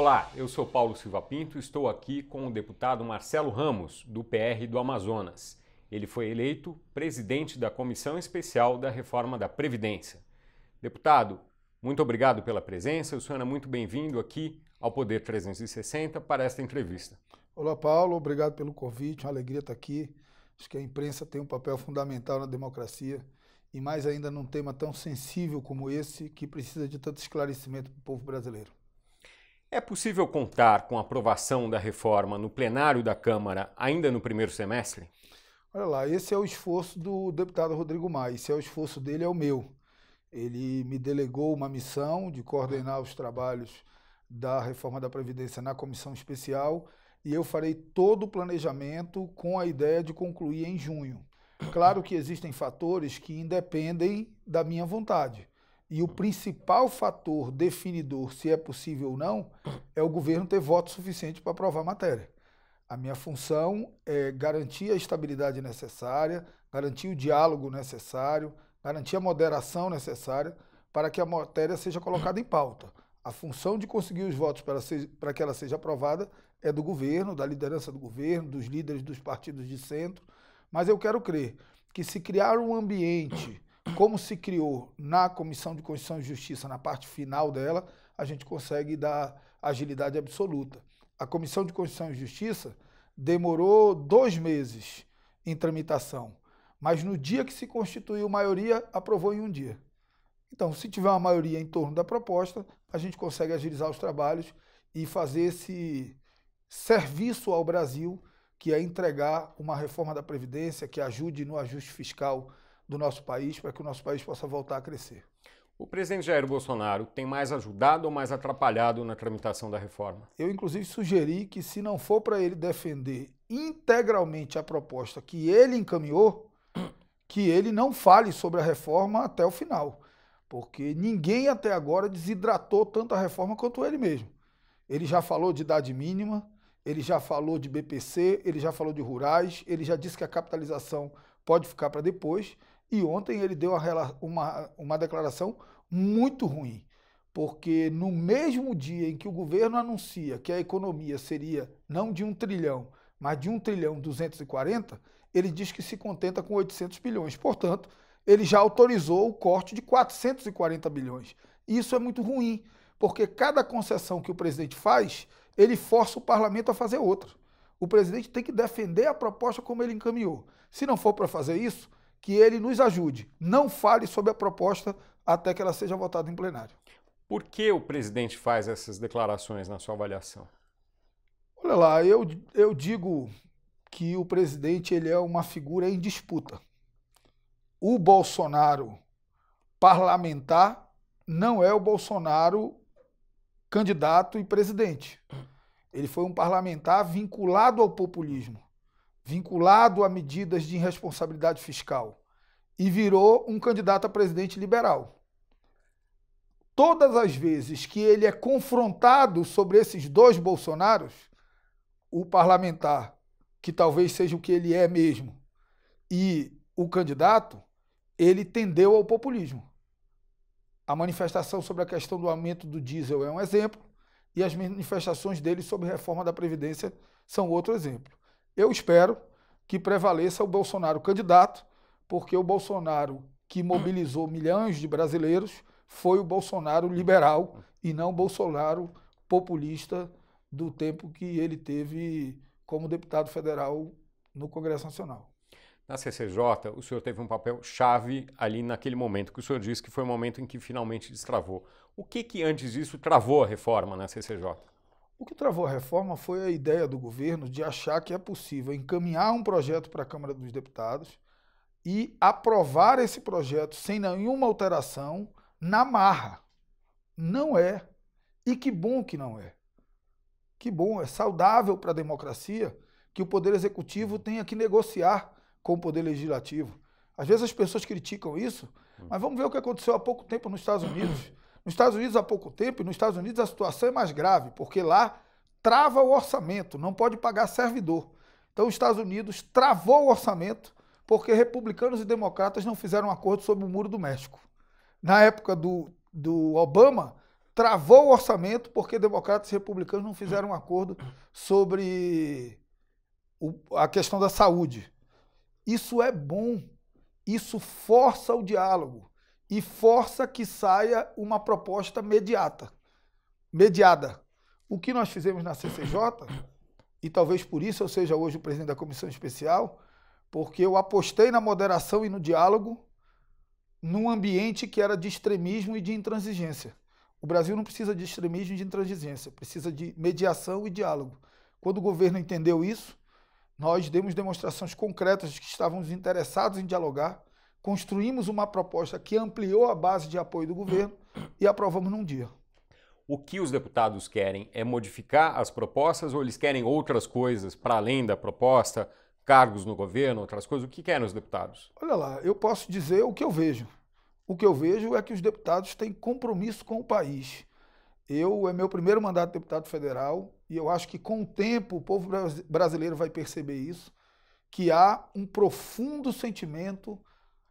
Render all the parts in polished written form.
Olá, eu sou Paulo Silva Pinto e estou aqui com o deputado Marcelo Ramos, do PR do Amazonas. Ele foi eleito presidente da Comissão Especial da Reforma da Previdência. Deputado, muito obrigado pela presença. O senhor é muito bem-vindo aqui ao Poder 360 para esta entrevista. Olá, Paulo. Obrigado pelo convite. Uma alegria estar aqui. Acho que a imprensa tem um papel fundamental na democracia e mais ainda num tema tão sensível como esse, que precisa de tanto esclarecimento para o povo brasileiro. É possível contar com a aprovação da reforma no plenário da Câmara ainda no primeiro semestre? Olha lá, esse é o esforço do deputado Rodrigo Maia. Esse é o esforço dele, é o meu. Ele me delegou uma missão de coordenar os trabalhos da reforma da Previdência na comissão especial e eu farei todo o planejamento com a ideia de concluir em junho. Claro que existem fatores que independem da minha vontade. E o principal fator definidor, se é possível ou não, é o governo ter voto suficiente para aprovar a matéria. A minha função é garantir a estabilidade necessária, garantir o diálogo necessário, garantir a moderação necessária para que a matéria seja colocada em pauta. A função de conseguir os votos para que ela seja aprovada é do governo, da liderança do governo, dos líderes dos partidos de centro, mas eu quero crer que se criar um ambiente como se criou na Comissão de Constituição e Justiça, na parte final dela, a gente consegue dar agilidade absoluta. A Comissão de Constituição e Justiça demorou 2 meses em tramitação, mas no dia que se constituiu maioria, aprovou em um dia. Então, se tiver uma maioria em torno da proposta, a gente consegue agilizar os trabalhos e fazer esse serviço ao Brasil, que é entregar uma reforma da Previdência que ajude no ajuste fiscal do nosso país, para que o nosso país possa voltar a crescer. O presidente Jair Bolsonaro tem mais ajudado ou mais atrapalhado na tramitação da reforma? Eu, inclusive, sugeri que, se não for para ele defender integralmente a proposta que ele encaminhou, que ele não fale sobre a reforma até o final, porque ninguém até agora desidratou tanto a reforma quanto ele mesmo. Ele já falou de idade mínima, ele já falou de BPC, ele já falou de rurais, ele já disse que a capitalização pode ficar para depois, e ontem ele deu uma declaração muito ruim, porque no mesmo dia em que o governo anuncia que a economia seria não de 1 trilhão, mas de 1 trilhão 240, ele diz que se contenta com 800 bilhões. Portanto, ele já autorizou o corte de 440 bilhões. Isso é muito ruim, porque cada concessão que o presidente faz, ele força o parlamento a fazer outra. O presidente tem que defender a proposta como ele encaminhou. Se não for para fazer isso, que ele nos ajude. Não fale sobre a proposta até que ela seja votada em plenário. Por que o presidente faz essas declarações na sua avaliação? Olha lá, eu digo que o presidente ele é uma figura em disputa. O Bolsonaro parlamentar não é o Bolsonaro candidato e presidente. Ele foi um parlamentar vinculado ao populismo, vinculado a medidas de irresponsabilidade fiscal e virou um candidato a presidente liberal. Todas as vezes que ele é confrontado sobre esses dois Bolsonaros, o parlamentar, que talvez seja o que ele é mesmo, e o candidato, ele tendeu ao populismo. A manifestação sobre a questão do aumento do diesel é um exemplo, e as manifestações dele sobre a reforma da Previdência são outro exemplo. Eu espero que prevaleça o Bolsonaro candidato, porque o Bolsonaro que mobilizou milhões de brasileiros foi o Bolsonaro liberal e não o Bolsonaro populista do tempo que ele teve como deputado federal no Congresso Nacional. Na CCJ, o senhor teve um papel chave ali naquele momento, que o senhor disse que foi o momento em que finalmente destravou. O que antes disso travou a reforma na CCJ? O que travou a reforma foi a ideia do governo de achar que é possível encaminhar um projeto para a Câmara dos Deputados e aprovar esse projeto sem nenhuma alteração na marra. Não é. E que bom que não é. Que bom, é saudável para a democracia que o Poder Executivo tenha que negociar com o Poder Legislativo. Às vezes as pessoas criticam isso, mas vamos ver o que aconteceu há pouco tempo nos Estados Unidos. Nos Estados Unidos há pouco tempo, e nos Estados Unidos a situação é mais grave, porque lá trava o orçamento, não pode pagar servidor. Então os Estados Unidos travou o orçamento porque republicanos e democratas não fizeram um acordo sobre o Muro do México. Na época do Obama, travou o orçamento porque democratas e republicanos não fizeram um acordo sobre a questão da saúde. Isso é bom, isso força o diálogo e força que saia uma proposta mediada. O que nós fizemos na CCJ, e talvez por isso eu seja hoje o presidente da comissão especial, porque eu apostei na moderação e no diálogo num ambiente que era de extremismo e de intransigência. O Brasil não precisa de extremismo e de intransigência, precisa de mediação e diálogo. Quando o governo entendeu isso, nós demos demonstrações concretas de que estávamos interessados em dialogar, construímos uma proposta que ampliou a base de apoio do governo e aprovamos num dia. O que os deputados querem é modificar as propostas ou eles querem outras coisas para além da proposta, cargos no governo, outras coisas? O que querem os deputados? Olha lá, eu posso dizer o que eu vejo. O que eu vejo é que os deputados têm compromisso com o país. É meu primeiro mandato de deputado federal e eu acho que com o tempo o povo brasileiro vai perceber isso, que há um profundo sentimento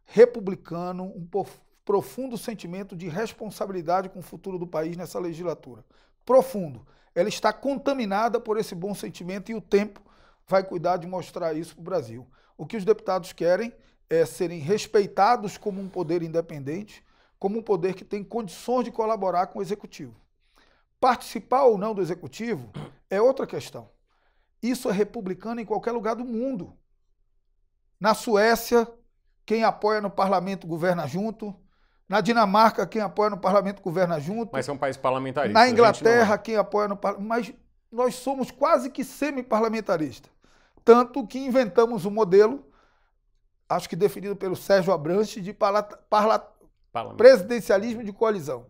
republicano, um profundo sentimento de responsabilidade com o futuro do país nessa legislatura. Profundo. Ela está contaminada por esse bom sentimento e o tempo vai cuidar de mostrar isso para o Brasil. O que os deputados querem é serem respeitados como um poder independente, como um poder que tem condições de colaborar com o Executivo. Participar ou não do Executivo é outra questão. Isso é republicano em qualquer lugar do mundo. Na Suécia, quem apoia no parlamento governa junto. Na Dinamarca, quem apoia no parlamento governa junto. Mas é um país parlamentarista. Na Inglaterra, quem apoia no parlamento... Mas nós somos quase que semi-parlamentaristas. Tanto que inventamos um modelo, acho que definido pelo Sérgio Abranches, de presidencialismo de coalizão.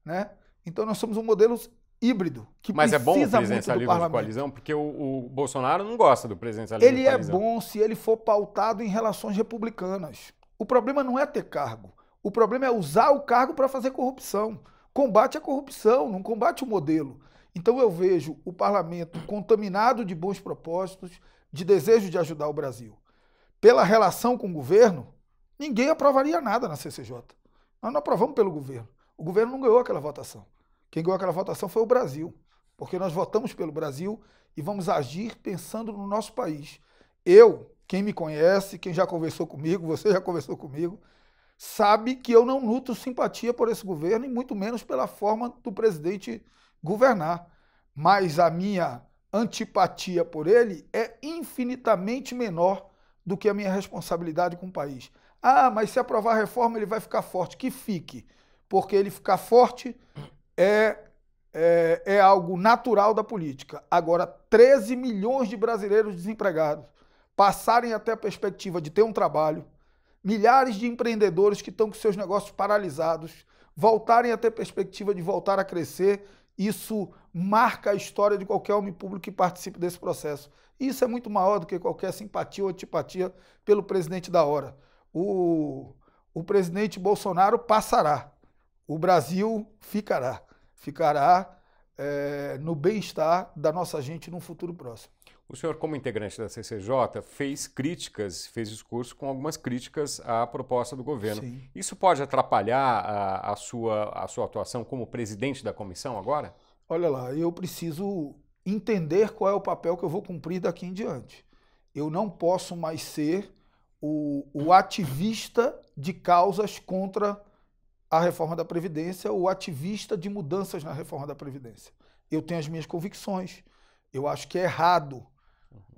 Né? Então nós somos um modelo híbrido, que Mas precisa muito do parlamento. Mas é bom o presidencialismo de coalizão, porque o Bolsonaro não gosta do presidencialismo de coalizão. Ele é bom se ele for pautado em relações republicanas. O problema não é ter cargo. O problema é usar o cargo para fazer corrupção. Combate a corrupção, não combate o modelo. Então eu vejo o parlamento contaminado de bons propósitos, de desejo de ajudar o Brasil. Pela relação com o governo, ninguém aprovaria nada na CCJ. Nós não aprovamos pelo governo. O governo não ganhou aquela votação. Quem ganhou aquela votação foi o Brasil, porque nós votamos pelo Brasil e vamos agir pensando no nosso país. Quem me conhece, quem já conversou comigo, você já conversou comigo, sabe que eu não nutro simpatia por esse governo e muito menos pela forma do presidente governar. Mas a minha antipatia por ele é infinitamente menor do que a minha responsabilidade com o país. Ah, mas se aprovar a reforma ele vai ficar forte. Que fique, porque ele ficar forte é algo natural da política. Agora, 13 milhões de brasileiros desempregados passarem até a perspectiva de ter um trabalho, milhares de empreendedores que estão com seus negócios paralisados, voltarem a ter perspectiva de voltar a crescer, isso marca a história de qualquer homem público que participe desse processo. Isso é muito maior do que qualquer simpatia ou antipatia pelo presidente da hora. O presidente Bolsonaro passará, o Brasil ficará no bem-estar da nossa gente num futuro próximo. O senhor, como integrante da CCJ, fez discurso com algumas críticas à proposta do governo. Sim. Isso pode atrapalhar a sua atuação como presidente da comissão agora? Olha lá, eu preciso entender qual é o papel que eu vou cumprir daqui em diante. Eu não posso mais ser o ativista de causas contra a reforma da Previdência, o ativista de mudanças na reforma da Previdência. Eu tenho as minhas convicções. Eu acho que é errado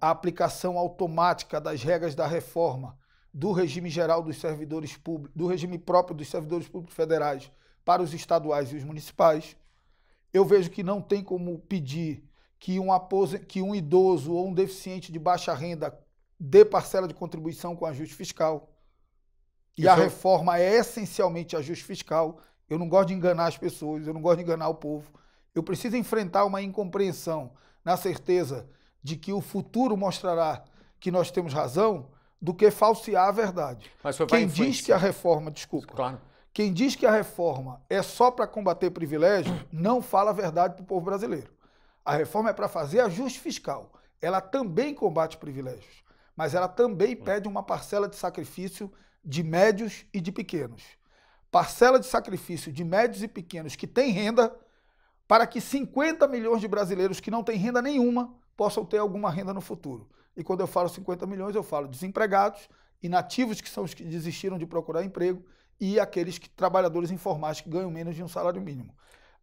a aplicação automática das regras da reforma do regime geral dos servidores públicos, do regime próprio dos servidores públicos federais para os estaduais e os municipais. Eu vejo que não tem como pedir que um idoso ou um deficiente de baixa renda dê parcela de contribuição com ajuste fiscal. E a reforma é essencialmente ajuste fiscal. Eu não gosto de enganar as pessoas, eu não gosto de enganar o povo. Eu preciso enfrentar uma incompreensão na certeza de que o futuro mostrará que nós temos razão, do que falsear a verdade. Quem diz que a reforma, Claro. Quem diz que a reforma é só para combater privilégio, não fala a verdade para o povo brasileiro. A reforma é para fazer ajuste fiscal. Ela também combate privilégios, mas ela também pede uma parcela de sacrifício de médios e de pequenos. Parcela de sacrifício de médios e pequenos que têm renda para que 50 milhões de brasileiros que não têm renda nenhuma possam ter alguma renda no futuro. E quando eu falo 50 milhões, eu falo desempregados, inativos, que são os que desistiram de procurar emprego, e aqueles trabalhadores informais que ganham menos de um salário mínimo.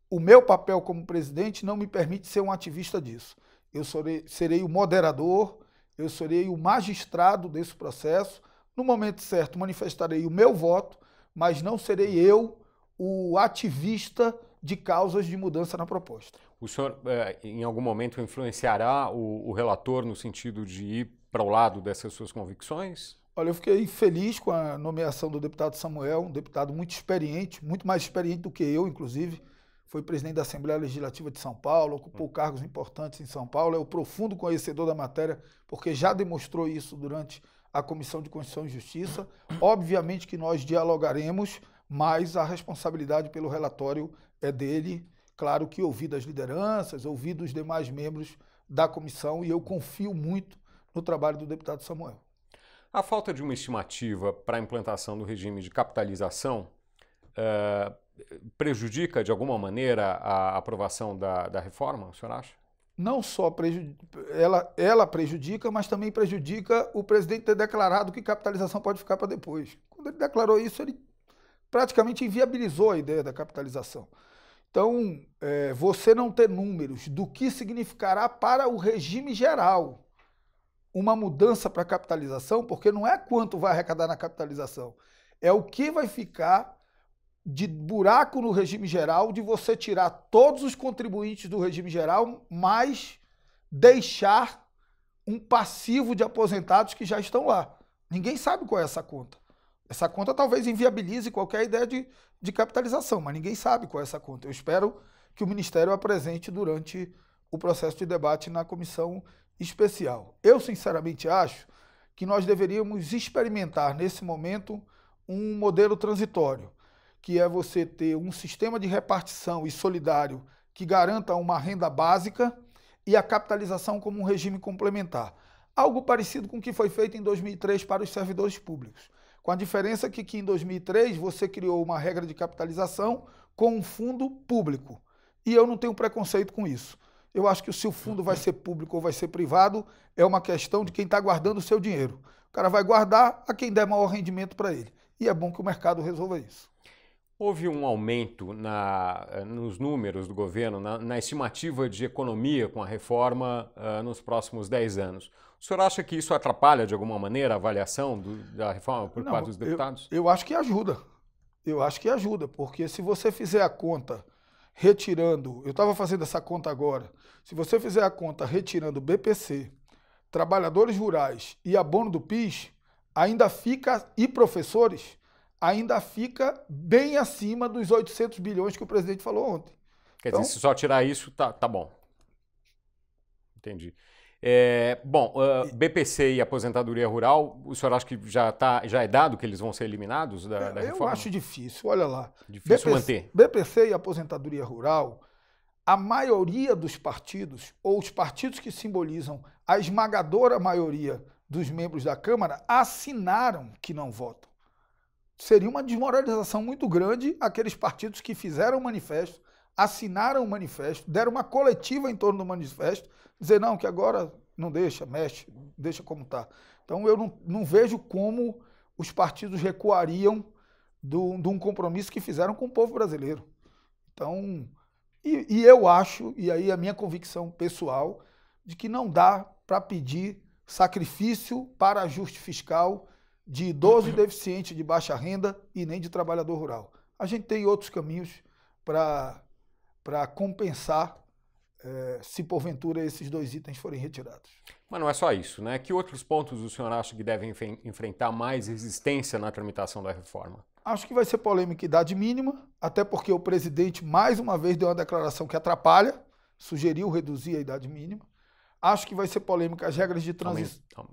O meu papel como presidente não me permite ser um ativista disso. Eu serei o moderador, eu serei o magistrado desse processo. No momento certo, manifestarei o meu voto, mas não serei eu o ativista de causas de mudança na proposta. O senhor, em algum momento, influenciará o relator no sentido de ir para o lado dessas suas convicções? Olha, eu fiquei feliz com a nomeação do deputado Samuel, um deputado muito experiente, muito mais experiente do que eu, inclusive. Foi presidente da Assembleia Legislativa de São Paulo, ocupou cargos importantes em São Paulo, é o profundo conhecedor da matéria, porque já demonstrou isso durante a Comissão de Constituição e Justiça. Obviamente que nós dialogaremos, mas a responsabilidade pelo relatório é dele. Claro que ouvi das lideranças, ouvi dos demais membros da comissão, e eu confio muito no trabalho do deputado Samuel. A falta de uma estimativa para a implantação do regime de capitalização prejudica, de alguma maneira, a aprovação da reforma, o senhor acha? Não só ela prejudica, mas também prejudica o presidente ter declarado que capitalização pode ficar para depois. Quando ele declarou isso, ele praticamente inviabilizou a ideia da capitalização. Então, você não ter números do que significará para o regime geral uma mudança para a capitalização, porque não é quanto vai arrecadar na capitalização, é o que vai ficar de buraco no regime geral, de você tirar todos os contribuintes do regime geral, mas deixar um passivo de aposentados que já estão lá. Ninguém sabe qual é essa conta. Essa conta talvez inviabilize qualquer ideia de capitalização, mas ninguém sabe qual é essa conta. Eu espero que o Ministério apresente durante o processo de debate na comissão especial. Eu, sinceramente, acho que nós deveríamos experimentar, nesse momento, um modelo transitório, que é você ter um sistema de repartição e solidário que garanta uma renda básica e a capitalização como um regime complementar. Algo parecido com o que foi feito em 2003 para os servidores públicos, com a diferença que em 2003 você criou uma regra de capitalização com um fundo público. E eu não tenho preconceito com isso. Eu acho que se o fundo vai ser público ou vai ser privado, é uma questão de quem está guardando o seu dinheiro. O cara vai guardar a quem der maior rendimento para ele. E é bom que o mercado resolva isso. Houve um aumento nos números do governo, na estimativa de economia com a reforma nos próximos 10 anos. O senhor acha que isso atrapalha, de alguma maneira, a avaliação da reforma por parte dos deputados? Eu acho que ajuda. Eu acho que ajuda, porque se você fizer a conta retirando, eu estava fazendo essa conta agora, se você fizer a conta retirando BPC, trabalhadores rurais e abono do PIS, ainda fica, e professores, ainda fica bem acima dos 800 bilhões que o presidente falou ontem. Quer dizer, se só tirar isso, tá bom. Entendi. BPC e aposentadoria rural, o senhor acha que já é dado que eles vão ser eliminados da reforma? Eu acho difícil, olha lá. Difícil manter. BPC e aposentadoria rural, a maioria dos partidos, ou os partidos que simbolizam a esmagadora maioria dos membros da Câmara, assinaram que não votam. Seria uma desmoralização muito grande aqueles partidos que fizeram o manifesto, assinaram o manifesto, deram uma coletiva em torno do manifesto, dizer não, que agora não deixa, mexe, deixa como está. Então eu não vejo como os partidos recuariam de um compromisso que fizeram com o povo brasileiro. Então, e eu acho, e aí a minha convicção pessoal, de que não dá para pedir sacrifício para ajuste fiscal de idoso e deficiente de baixa renda e nem de trabalhador rural. A gente tem outros caminhos para compensar se porventura esses dois itens forem retirados. Mas não é só isso, né? Que outros pontos o senhor acha que devem enfrentar mais resistência na tramitação da reforma? Acho que vai ser polêmica idade mínima, até porque o presidente mais uma vez deu uma declaração que atrapalha, sugeriu reduzir a idade mínima. Acho que vai ser polêmica as regras de transição.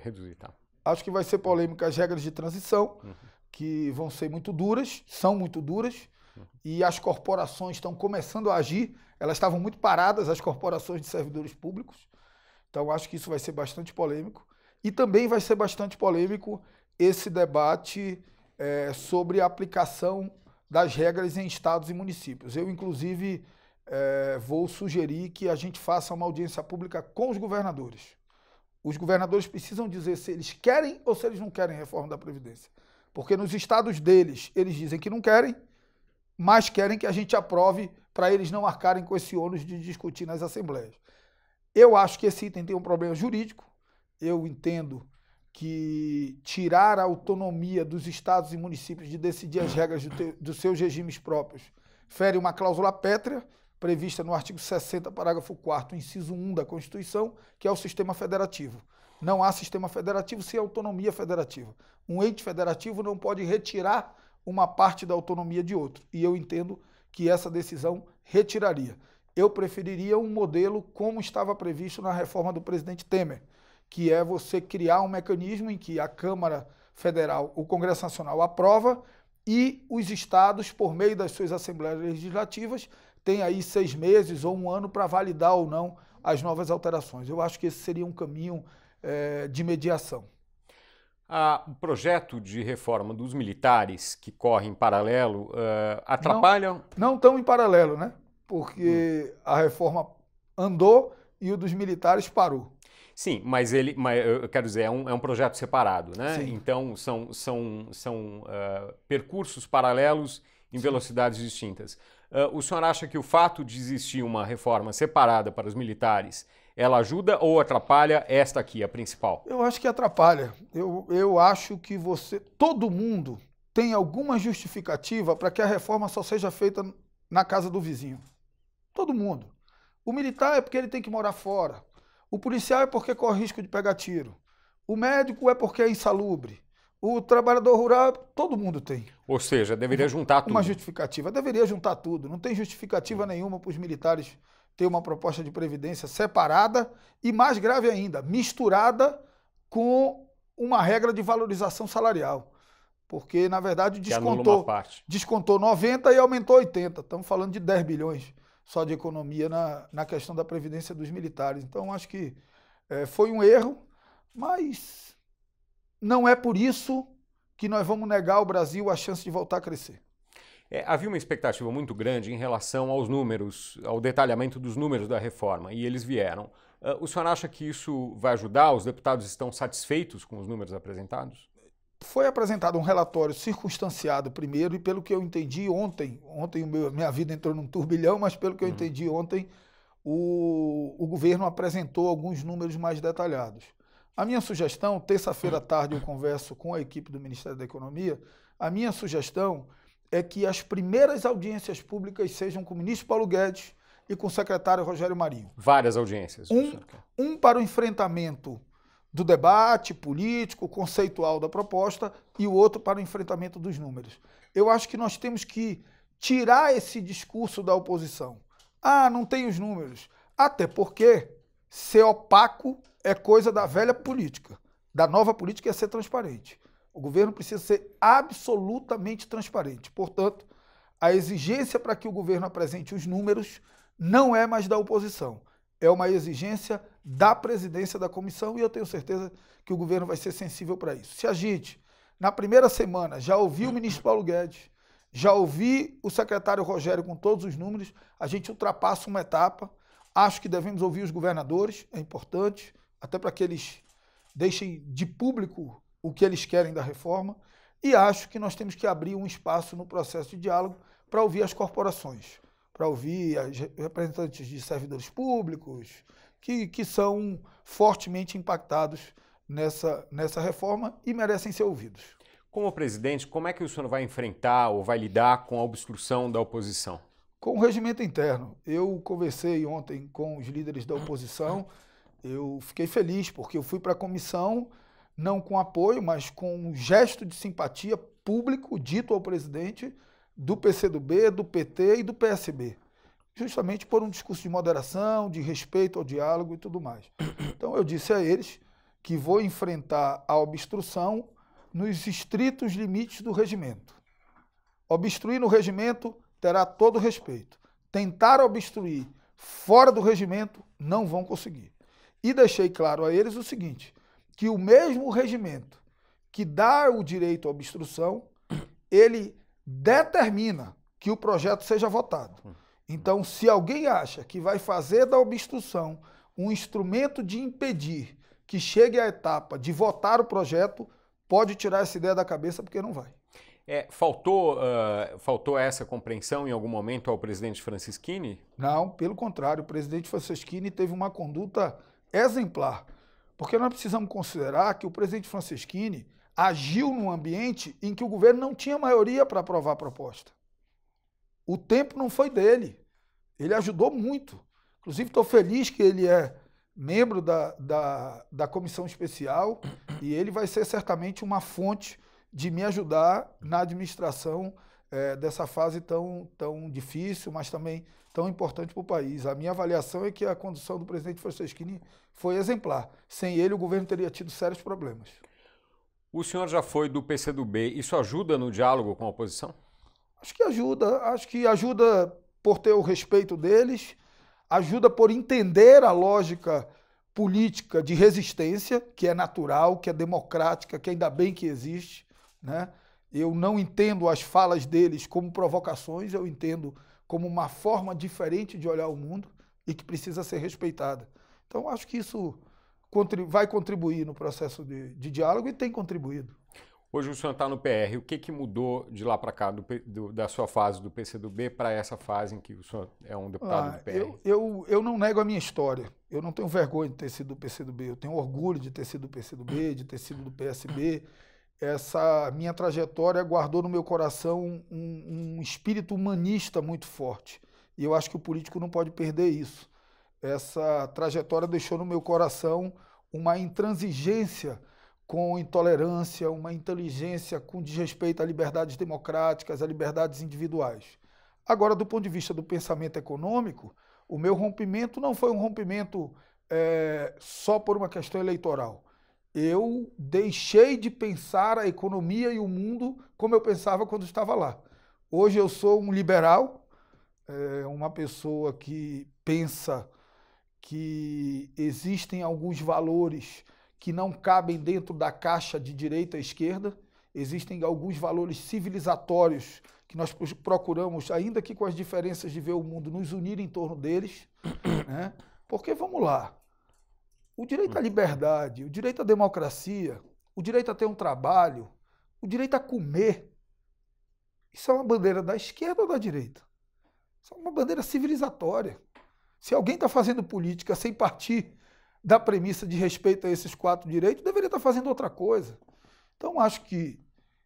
Reduzir, tá. Acho que vai ser polêmica as regras de transição, que vão ser muito duras, são muito duras, e as corporações estão começando a agir, elas estavam muito paradas, as corporações de servidores públicos, então acho que isso vai ser bastante polêmico. E também vai ser bastante polêmico esse debate sobre a aplicação das regras em estados e municípios. Eu, inclusive, vou sugerir que a gente faça uma audiência pública com os governadores. Os governadores precisam dizer se eles querem ou se eles não querem reforma da Previdência. Porque nos estados deles, eles dizem que não querem, mas querem que a gente aprove para eles não arcarem com esse ônus de discutir nas assembleias. Eu acho que esse item tem um problema jurídico. Eu entendo que tirar a autonomia dos estados e municípios de decidir as regras dos seus regimes próprios fere uma cláusula pétrea prevista no artigo 60, parágrafo 4º, inciso 1 da Constituição, que é o sistema federativo. Não há sistema federativo sem autonomia federativa. Um ente federativo não pode retirar uma parte da autonomia de outro. E eu entendo que essa decisão retiraria. Eu preferiria um modelo como estava previsto na reforma do presidente Temer, que é você criar um mecanismo em que a Câmara Federal, o Congresso Nacional aprova e os estados, por meio das suas assembleias legislativas, têm aí 6 meses ou 1 ano para validar ou não as novas alterações. Eu acho que esse seria um caminho de mediação. O projeto de reforma dos militares que corre em paralelo atrapalham? Não tão em paralelo, né? Porque a reforma andou e o dos militares parou. Sim, mas eu quero dizer, é um projeto separado, né? Sim. Então são percursos paralelos em velocidades distintas. O senhor acha que o fato de existir uma reforma separada para os militares, ela ajuda ou atrapalha esta aqui, a principal? Eu acho que atrapalha. Eu acho que todo mundo tem alguma justificativa para que a reforma só seja feita na casa do vizinho. Todo mundo. O militar é porque ele tem que morar fora. O policial é porque corre risco de pegar tiro. O médico é porque é insalubre. O trabalhador rural, todo mundo tem. Ou seja, deveria juntar tudo. Uma justificativa. Deveria juntar tudo. Não tem justificativa nenhuma para os militares ter uma proposta de previdência separada e, mais grave ainda, misturada com uma regra de valorização salarial. Porque, na verdade, descontou 90 e aumentou 80. Estamos falando de 10 bilhões só de economia na questão da previdência dos militares. Então, acho que foi um erro, mas não é por isso que nós vamos negar ao Brasil a chance de voltar a crescer. Havia uma expectativa muito grande em relação aos números, ao detalhamento dos números da reforma, e eles vieram. O senhor acha que isso vai ajudar? Os deputados estão satisfeitos com os números apresentados? Foi apresentado um relatório circunstanciado primeiro, e pelo que eu entendi ontem minha vida entrou num turbilhão, mas pelo que eu entendi ontem, o governo apresentou alguns números mais detalhados. A minha sugestão, terça-feira à tarde eu converso com a equipe do Ministério da Economia, a minha sugestão é que as primeiras audiências públicas sejam com o ministro Paulo Guedes e com o secretário Rogério Marinho. Várias audiências. Um para o enfrentamento do debate político, conceitual da proposta, e o outro para o enfrentamento dos números. Eu acho que nós temos que tirar esse discurso da oposição. Não tem os números. Até porque ser opaco é coisa da velha política. Da nova política é ser transparente. O governo precisa ser absolutamente transparente. Portanto, a exigência para que o governo apresente os números não é mais da oposição. É uma exigência da presidência da comissão e eu tenho certeza que o governo vai ser sensível para isso. Se a gente, na primeira semana, já ouviu o ministro Paulo Guedes, já ouvi o secretário Rogério com todos os números, a gente ultrapassa uma etapa. Acho que devemos ouvir os governadores, é importante, até para que eles deixem de público o que eles querem da reforma. E acho que nós temos que abrir um espaço no processo de diálogo para ouvir as corporações, para ouvir os representantes de servidores públicos, que são fortemente impactados nessa reforma e merecem ser ouvidos. Como presidente, como é que o senhor vai enfrentar ou vai lidar com a obstrução da oposição? Com o regimento interno. Eu conversei ontem com os líderes da oposição, eu fiquei feliz porque eu fui para a comissão, não com apoio, mas com um gesto de simpatia público dito ao presidente do PCdoB, do PT e do PSB, justamente por um discurso de moderação, de respeito ao diálogo e tudo mais. Então eu disse a eles que vou enfrentar a obstrução nos estritos limites do regimento. Obstruir no regimento terá todo respeito. Tentar obstruir fora do regimento não vão conseguir. E deixei claro a eles o seguinte, que o mesmo regimento que dá o direito à obstrução, ele determina que o projeto seja votado. Então, se alguém acha que vai fazer da obstrução um instrumento de impedir que chegue à etapa de votar o projeto, pode tirar essa ideia da cabeça, porque não vai. Faltou essa compreensão em algum momento ao presidente Franceschini? Não, pelo contrário, o presidente Franceschini teve uma conduta exemplar, porque nós precisamos considerar que o presidente Franceschini agiu num ambiente em que o governo não tinha maioria para aprovar a proposta. O tempo não foi dele, ele ajudou muito. Inclusive, estou feliz que ele é membro da comissão especial e ele vai ser certamente uma fonte de me ajudar na administração dessa fase tão difícil, mas também tão importante para o país. A minha avaliação é que a condução do presidente Franceschini foi exemplar. Sem ele, o governo teria tido sérios problemas. O senhor já foi do PCdoB. Isso ajuda no diálogo com a oposição? Acho que ajuda por ter o respeito deles, ajuda por entender a lógica política de resistência, que é natural, que é democrática, que ainda bem que existe, né? Eu não entendo as falas deles como provocações, eu entendo como uma forma diferente de olhar o mundo e que precisa ser respeitada. Então, acho que isso vai contribuir no processo de diálogo e tem contribuído. Hoje o senhor está no PR, o que mudou de lá para cá, da sua fase do PCdoB para essa fase em que o senhor é um deputado do PR? Eu não nego a minha história, eu não tenho vergonha de ter sido do PCdoB, eu tenho orgulho de ter sido do PCdoB, de ter sido do PSB. Essa minha trajetória guardou no meu coração um espírito humanista muito forte, e eu acho que o político não pode perder isso. Essa trajetória deixou no meu coração uma intransigência com intolerância, uma inteligência com desrespeito a liberdades democráticas, a liberdades individuais. Agora, do ponto de vista do pensamento econômico, o meu rompimento não foi um rompimento só por uma questão eleitoral. Eu deixei de pensar a economia e o mundo como eu pensava quando estava lá. Hoje eu sou um liberal, uma pessoa que pensa que existem alguns valores que não cabem dentro da caixa de direita e esquerda, existem alguns valores civilizatórios que nós procuramos, ainda que com as diferenças de ver o mundo, nos unir em torno deles, né? Porque, vamos lá, o direito à liberdade, o direito à democracia, o direito a ter um trabalho, o direito a comer, isso é uma bandeira da esquerda ou da direita? Isso é uma bandeira civilizatória. Se alguém está fazendo política sem partir da premissa de respeito a esses 4 direitos, deveria estar fazendo outra coisa. Então, acho que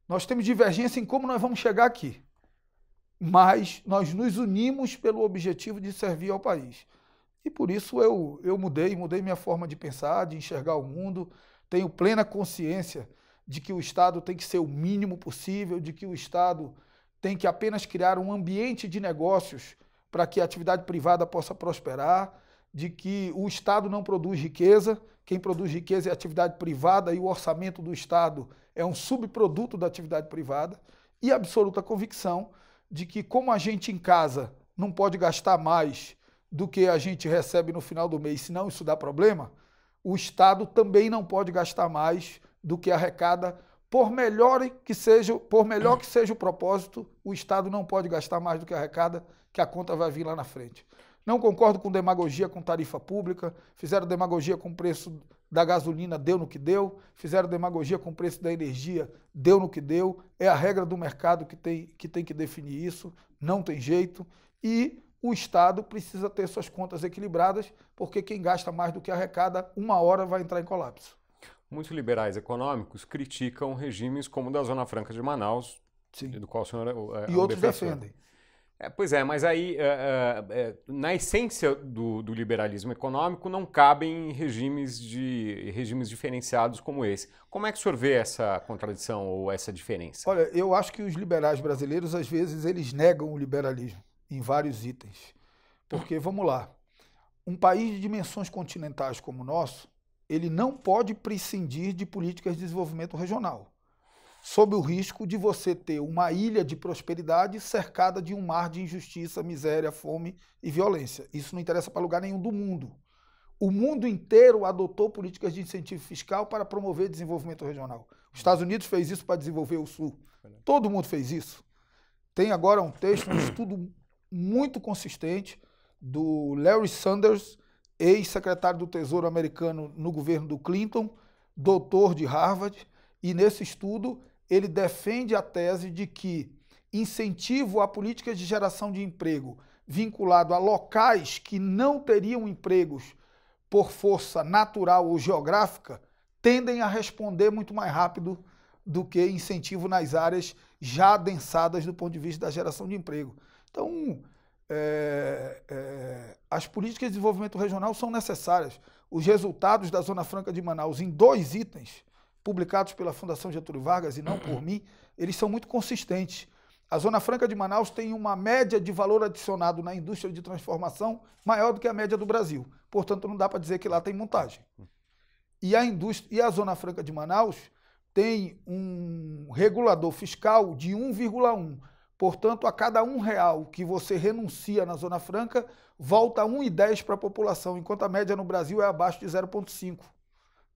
nós temos divergência em como nós vamos chegar aqui, mas nós nos unimos pelo objetivo de servir ao país. E por isso eu mudei minha forma de pensar, de enxergar o mundo, tenho plena consciência de que o Estado tem que ser o mínimo possível, de que o Estado tem que apenas criar um ambiente de negócios para que a atividade privada possa prosperar, de que o Estado não produz riqueza, quem produz riqueza é a atividade privada e o orçamento do Estado é um subproduto da atividade privada, e a absoluta convicção de que, como a gente em casa não pode gastar mais do que a gente recebe no final do mês, senão isso dá problema, o Estado também não pode gastar mais do que arrecada, por melhor que seja o propósito, o Estado não pode gastar mais do que arrecada, que a conta vai vir lá na frente. Não concordo com demagogia com tarifa pública, fizeram demagogia com o preço da gasolina, deu no que deu, fizeram demagogia com o preço da energia, deu no que deu, é a regra do mercado que tem que definir isso, não tem jeito, e o Estado precisa ter suas contas equilibradas, porque quem gasta mais do que arrecada, uma hora vai entrar em colapso. Muitos liberais econômicos criticam regimes como o da Zona Franca de Manaus, Sim. Do qual o senhor é e outros defendem. Pois é, mas aí, na essência do liberalismo econômico, não cabem regimes diferenciados como esse. Como é que o senhor vê essa contradição ou essa diferença? Olha, eu acho que os liberais brasileiros, às vezes, eles negam o liberalismo em vários itens. Porque, vamos lá, um país de dimensões continentais como o nosso, ele não pode prescindir de políticas de desenvolvimento regional, sob o risco de você ter uma ilha de prosperidade cercada de um mar de injustiça, miséria, fome e violência. Isso não interessa para lugar nenhum do mundo. O mundo inteiro adotou políticas de incentivo fiscal para promover desenvolvimento regional. Os Estados Unidos fez isso para desenvolver o Sul. Todo mundo fez isso. Tem agora um texto, um estudo muito consistente do Larry Sanders, ex-secretário do Tesouro americano no governo do Clinton, doutor de Harvard, e nesse estudo ele defende a tese de que incentivo a políticas de geração de emprego vinculado a locais que não teriam empregos por força natural ou geográfica tendem a responder muito mais rápido do que incentivo nas áreas já adensadas do ponto de vista da geração de emprego. Então, as políticas de desenvolvimento regional são necessárias. Os resultados da Zona Franca de Manaus, em 2 itens, publicados pela Fundação Getúlio Vargas e não por mim, eles são muito consistentes. A Zona Franca de Manaus tem uma média de valor adicionado na indústria de transformação maior do que a média do Brasil. Portanto, não dá para dizer que lá tem montagem. E a Zona Franca de Manaus tem um regulador fiscal de 1,1. Portanto, a cada R$1 que você renuncia na Zona Franca, volta 1,10 para a população, enquanto a média no Brasil é abaixo de 0,5.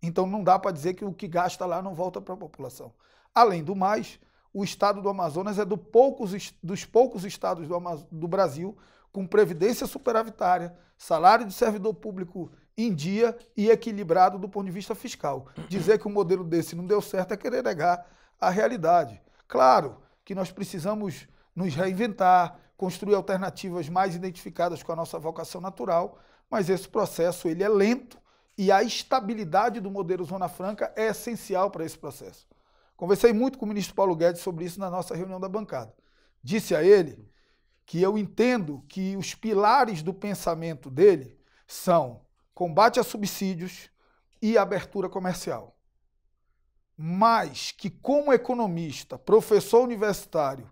Então, não dá para dizer que o que gasta lá não volta para a população. Além do mais, o estado do Amazonas é dos poucos estados do Brasil com previdência superavitária, salário de servidor público em dia e equilibrado do ponto de vista fiscal. Dizer que um modelo desse não deu certo é querer negar a realidade. Claro que nós precisamos nos reinventar, construir alternativas mais identificadas com a nossa vocação natural, mas esse processo ele é lento e a estabilidade do modelo Zona Franca é essencial para esse processo. Conversei muito com o ministro Paulo Guedes sobre isso na nossa reunião da bancada. Disse a ele que eu entendo que os pilares do pensamento dele são combate a subsídios e abertura comercial. Mas que, como economista, professor universitário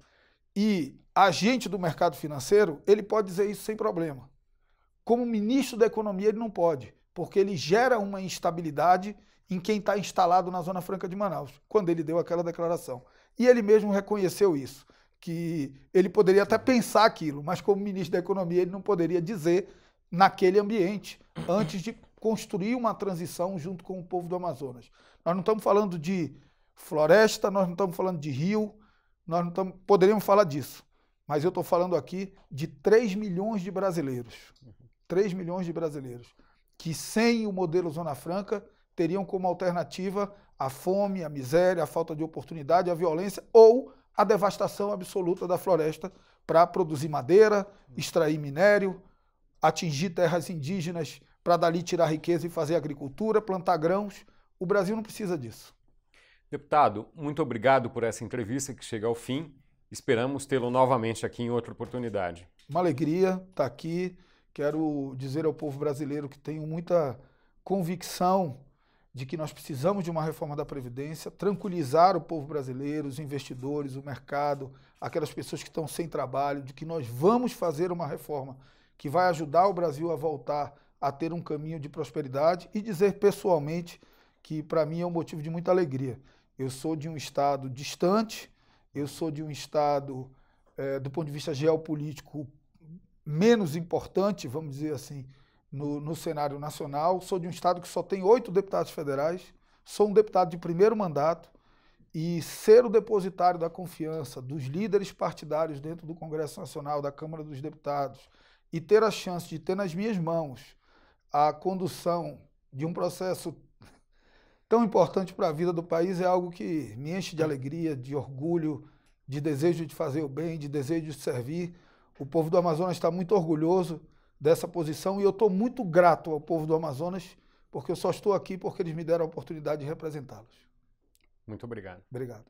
e agente do mercado financeiro, ele pode dizer isso sem problema. Como ministro da Economia, ele não pode, porque ele gera uma instabilidade em quem está instalado na Zona Franca de Manaus, quando ele deu aquela declaração. E ele mesmo reconheceu isso, que ele poderia até pensar aquilo, mas como ministro da Economia ele não poderia dizer naquele ambiente, antes de construir uma transição junto com o povo do Amazonas. Nós não estamos falando de floresta, nós não estamos falando de rio, poderíamos falar disso, mas eu estou falando aqui de 3 milhões de brasileiros, 3 milhões de brasileiros, que sem o modelo Zona Franca teriam como alternativa a fome, a miséria, a falta de oportunidade, a violência ou a devastação absoluta da floresta para produzir madeira, extrair minério, atingir terras indígenas para dali tirar riqueza e fazer agricultura, plantar grãos. O Brasil não precisa disso. Deputado, muito obrigado por essa entrevista que chega ao fim. Esperamos tê-lo novamente aqui em outra oportunidade. Uma alegria estar aqui. Quero dizer ao povo brasileiro que tenho muita convicção de que nós precisamos de uma reforma da Previdência, tranquilizar o povo brasileiro, os investidores, o mercado, aquelas pessoas que estão sem trabalho, de que nós vamos fazer uma reforma que vai ajudar o Brasil a voltar a ter um caminho de prosperidade e dizer pessoalmente que para mim é um motivo de muita alegria. Eu sou de um estado distante, eu sou de um estado, do ponto de vista geopolítico, menos importante, vamos dizer assim, no cenário nacional. Sou de um estado que só tem 8 deputados federais, sou um deputado de primeiro mandato e ser o depositário da confiança dos líderes partidários dentro do Congresso Nacional, da Câmara dos Deputados e ter a chance de ter nas minhas mãos a condução de um processo tão importante para a vida do país é algo que me enche de alegria, de orgulho, de desejo de fazer o bem, de desejo de servir. O povo do Amazonas está muito orgulhoso dessa posição e eu estou muito grato ao povo do Amazonas porque eu só estou aqui porque eles me deram a oportunidade de representá-los. Muito obrigado. Obrigado.